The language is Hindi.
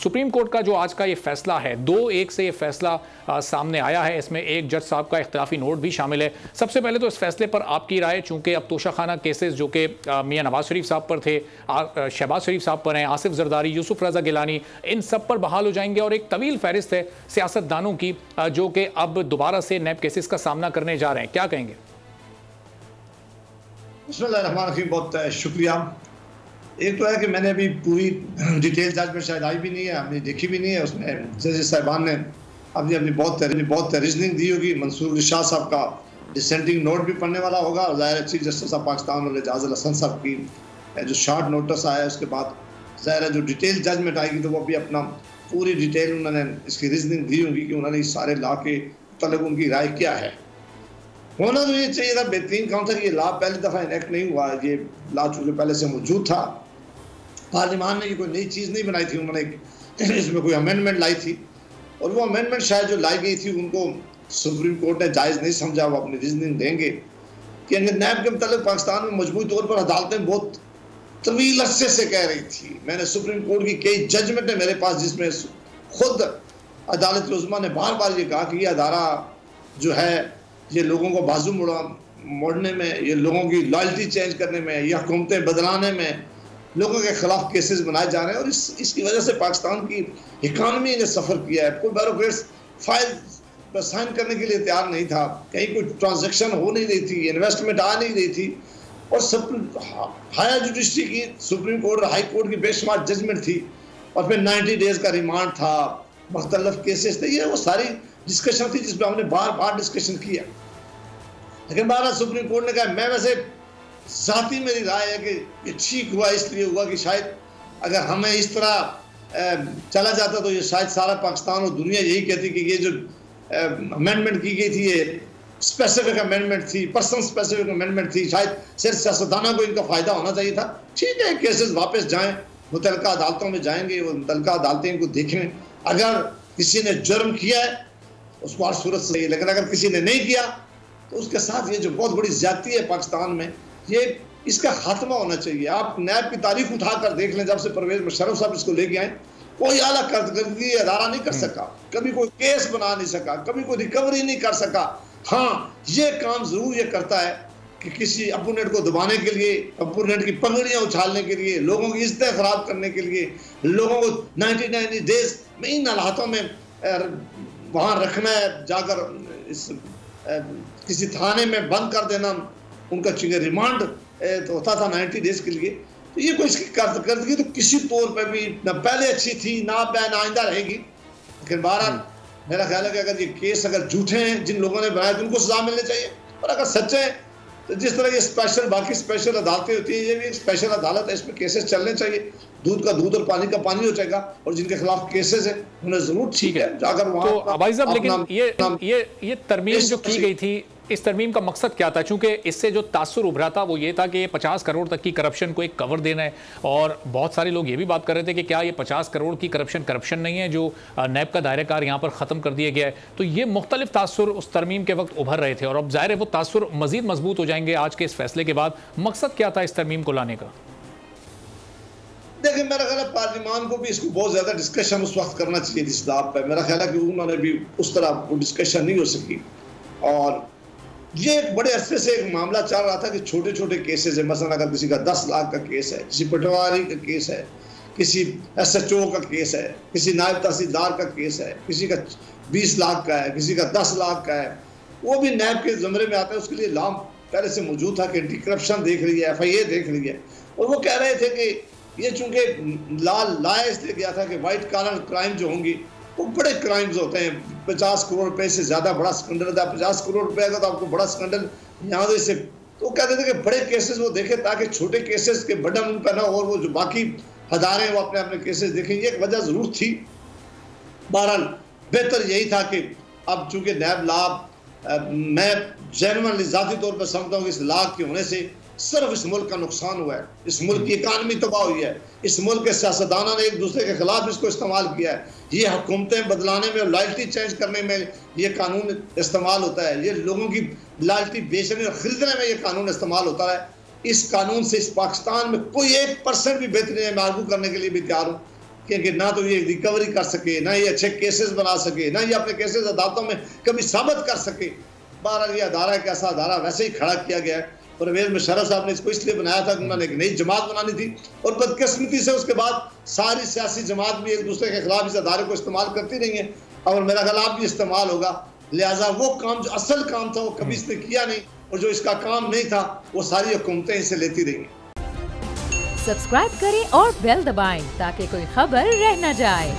सुप्रीम कोर्ट का जो आज का ये फैसला है, 2-1 से ये फैसला सामने आया है। इसमें एक जज साहब का इख्तिलाफी नोट भी शामिल है। सबसे पहले तो इस फैसले पर आपकी राय, चूंकि अब तोशाखाना केसेस जो कि मियां नवाज शरीफ साहब पर थे, शहबाज शरीफ साहब पर हैं, आसिफ जरदारी, यूसुफ रजा गिलानी, इन सब पर बहाल हो जाएंगे और एक तवील फहरिस्त है सियासतदानों की जो कि अब दोबारा से नैब केसेस का सामना करने जा रहे हैं। क्या कहेंगे? बिस्मिल्लाहिर्रहमानिर्रहीम, बहुत शुक्रिया। एक तो है कि मैंने अभी पूरी डिटेल जजमेंट शायद आई भी नहीं है, हमने देखी भी नहीं है। उसमें जज साहिबान ने अपनी बहुत रीजनिंग दी होगी। मंसूर शाह साहब का डिसेंटिंग नोट भी पढ़ने वाला होगा और ज़ाहिर है चीफ जस्टिस ऑफ पाकिस्तान और एजाज अल हसन साहब की जो शॉर्ट नोटिस आया उसके बाद ज़ाहिर है जो डिटेल जजमेंट आएगी तो वो भी अपना पूरी डिटेल उन्होंने इसकी रीजनिंग दी होगी कि उन्होंने इस सारे लॉ के मतलब उनकी राय क्या है। होना तो ये चाहिए था, बेहतरीन काम था कि ये लॉ पहली दफ़ा इनेक्ट नहीं हुआ। ये लॉ चूँकि पहले से मौजूद था, पार्लियामान ने ये कोई नई चीज़ नहीं बनाई थी, उन्होंने इसमें कोई अमेंडमेंट लाई थी और वो अमेंडमेंट शायद जो लाई गई थी उनको सुप्रीम कोर्ट ने जायज़ नहीं समझा। वो अपनी रीजनिंग देंगे कि नैब के मतलब पाकिस्तान में मजमूई तौर पर अदालतें बहुत तवील अरसे से कह रही थी। मैंने सुप्रीम कोर्ट की कई जजमेंट है मेरे पास जिसमें खुद अदालत उज़्मा ने बार बार ये कहा कि ये अदारा जो है ये लोगों को बाजू मोड़ने में, ये लोगों की लॉयल्टी चेंज करने में या हुकूमतें बदलाने में लोगों के खिलाफ केसेस बनाए जा रहे हैं और इसकी वजह से पाकिस्तान की इकानमी ने सफ़र किया है। कोई ब्यूरोक्रेट्स फाइल पर साइन करने के लिए तैयार नहीं था, कहीं कोई ट्रांजैक्शन हो नहीं रही थी, इन्वेस्टमेंट आ नहीं रही थी और सब हायर जुडिशरी की सुप्रीम कोर्ट और हाई कोर्ट की बेशुमार जजमेंट थी और फिर 90 डेज का रिमांड था, मुख्तलिफ केसेस थे। ये वो सारी डिस्कशन थी जिसमें हमने बार बार डिस्कशन किया। लेकिन बारह सुप्रीम कोर्ट ने कहा, मैं वैसे साथी मेरी राय है कि ये ठीक हुआ, इसलिए हुआ कि शायद अगर हमें इस तरह चला जाता तो ये शायद सारा पाकिस्तान और दुनिया यही कहती कि ये जो अमेंडमेंट की गई थी ये स्पेसिफिक अमेंडमेंट थी, पर्सन स्पेसिफिक अमेंडमेंट थी, शायद सिर्फ सियासतदाना को इनका फ़ायदा होना चाहिए था। ठीक है, केसेस वापस जाएं, मुतलका अदालतों में जाएंगे, वो मुतलका अदालतें इनको देखें। अगर किसी ने जुर्म किया है उसको हर सूरत सही है, लेकिन अगर किसी ने नहीं किया तो उसके साथ ये जो बहुत बड़ी ज्यादती है पाकिस्तान में, ये इसका खात्मा होना चाहिए। आप नैब की तारीख उठा कर देख लें, जब से परवेज मुशर्रफ साहब इसको लेके आए कोई आला कारकर्दगी अदारा नहीं कर सका, कभी कोई केस बना नहीं सका, कभी कोई रिकवरी नहीं कर सका। हाँ, ये काम जरूर ये करता है कि किसी अपोनेंट को दबाने के लिए, अपोनेंट की पगड़ियाँ उछालने के लिए, लोगों की इज्जतें खराब करने के लिए, लोगों को 99 डेज में इन हालातों में वहाँ रखना है, जाकर इस किसी थाने में बंद कर देना, उनका चूंकि रिमांड तो होता था 90 डेज के लिए। तो ये कोई इसकी कारकर्दगी तो किसी तौर पे भी ना पहले अच्छी थी ना आइंदा रहेगी। लेकिन बहरहाल मेरा ख्याल है कि अगर ये केस अगर झूठे हैं जिन लोगों ने बनाए तो उनको सजा मिलनी चाहिए, और अगर सच्चे हैं तो जिस तरह ये स्पेशल बाकी स्पेशल अदालतें होती हैं, ये भी एक स्पेशल अदालत है, इसमें केसेस चलने चाहिए। दूध का दूध और पानी का पानी हो जाएगा और जिनके खिलाफ केसेस है उन्हें जरूर ठीक है जाकर वहां। तो अबाई साहब, लेकिन ये तरमीम जो की गई थी, इस तरमीम का मकसद क्या था? चूंकि इससे जो तासुर उभरा था वो ये था कि 50 करोड़ तक की करप्शन को एक कवर देना है, और बहुत सारे लोग ये भी बात कर रहे थे कि क्या ये 50 करोड़ की करप्शन नहीं है जो नैब का दायरेकार यहाँ पर ख़त्म कर दिया गया है। तो ये मुख्तलिफ तासुर उस तरमीम के वक्त उभर रहे थे और अब ज़ाहिर है वो तासुर मज़ीद मजबूत हो जाएंगे आज के इस फैसले के बाद। मकसद क्या था इस तरमीम को लाने का? देखिए, मेरा ख्याल है पार्लियामान को भी इसको बहुत ज़्यादा डिस्कशन उस वक्त करना चाहिए जिस दाब पर। मेरा ख्याल है कि उन्होंने भी उस तरह वो डिस्कशन नहीं हो सकी, और ये एक बड़े अरसे से एक मामला चल रहा था कि छोटे छोटे केसेस है। मसलन अगर किसी का 10 लाख का केस है, किसी पटवारी का केस है, किसी SHO का केस है, किसी नायब तहसीलदार का केस है, किसी का 20 लाख का है, किसी का 10 लाख का है, वो भी नैब के ज़मरे में आता है। उसके लिए लॉ पहले से मौजूद था कि एंटी करप्शन देख रही है, FIA देख रही है, और वो कह रहे थे कि ये चूंकि लाया इसलिए गया था कि वाइट कॉलर क्राइम जो होंगी वो बड़े क्राइम्स होते हैं। 50 करोड़ रुपए से ज़्यादा बड़ा स्कैंडल था, 50 करोड़ रुपए का तो आपको बड़ा स्कैंडल यहाँ से। तो कहते थे कि बड़े केसेस वो देखें ताकि छोटे केसेस के बटन उन पर ना, और वो जो बाकी हदारे वो अपने अपने केसेस देखें। ये एक वजह ज़रूर थी। बहरहाल बेहतर यही था कि अब चूँकि नैब लॉ, मैं जेन्युइनली ज़ाती तौर पर समझता हूँ कि इस लॉ के होने से सिर्फ इस मुल्क का नुकसान हुआ है, इस मुल्क की इकानमी तबाह हुई है, इस मुल्क के सियासतदानों ने एक दूसरे के खिलाफ इसको इस्तेमाल किया है। ये हुकूमतें बदलाने में और लॉयल्टी चेंज करने में ये कानून इस्तेमाल होता है, ये लोगों की लॉयल्टी बेचने और ख़रीदने में ये कानून इस्तेमाल होता है। इस कानून से इस पाकिस्तान में कोई 1% भी बेहतरी नहीं। मैं आर्गू करने के लिए भी तैयार हूँ कि ना तो ये रिकवरी कर सके, ना ये अच्छे केसेस बना सके, ना ये अपने केसेस अदालतों में कभी साबित कर सके। बहरहाल ये अदारा एक ऐसा अदारा वैसे ही खड़ा किया गया है। परवेज मुशर्रफ साहब ने इसको इसलिए बनाया था कि उन्होंने एक नई जमात बनानी थी, और बदकिस्मती से उसके बाद सारी सियासी जमात भी एक दूसरे के खिलाफ इस अदारे को इस्तेमाल करती रही है, और मेरा ख्याल आप भी इस्तेमाल होगा। लिहाजा वो काम जो असल काम था वो कभी इसने किया नहीं, और जो इसका काम नहीं था वो सारी हुकूमतें इसे लेती रही। सब्सक्राइब करें और बेल दबाएं ताकि कोई खबर रह न जाए।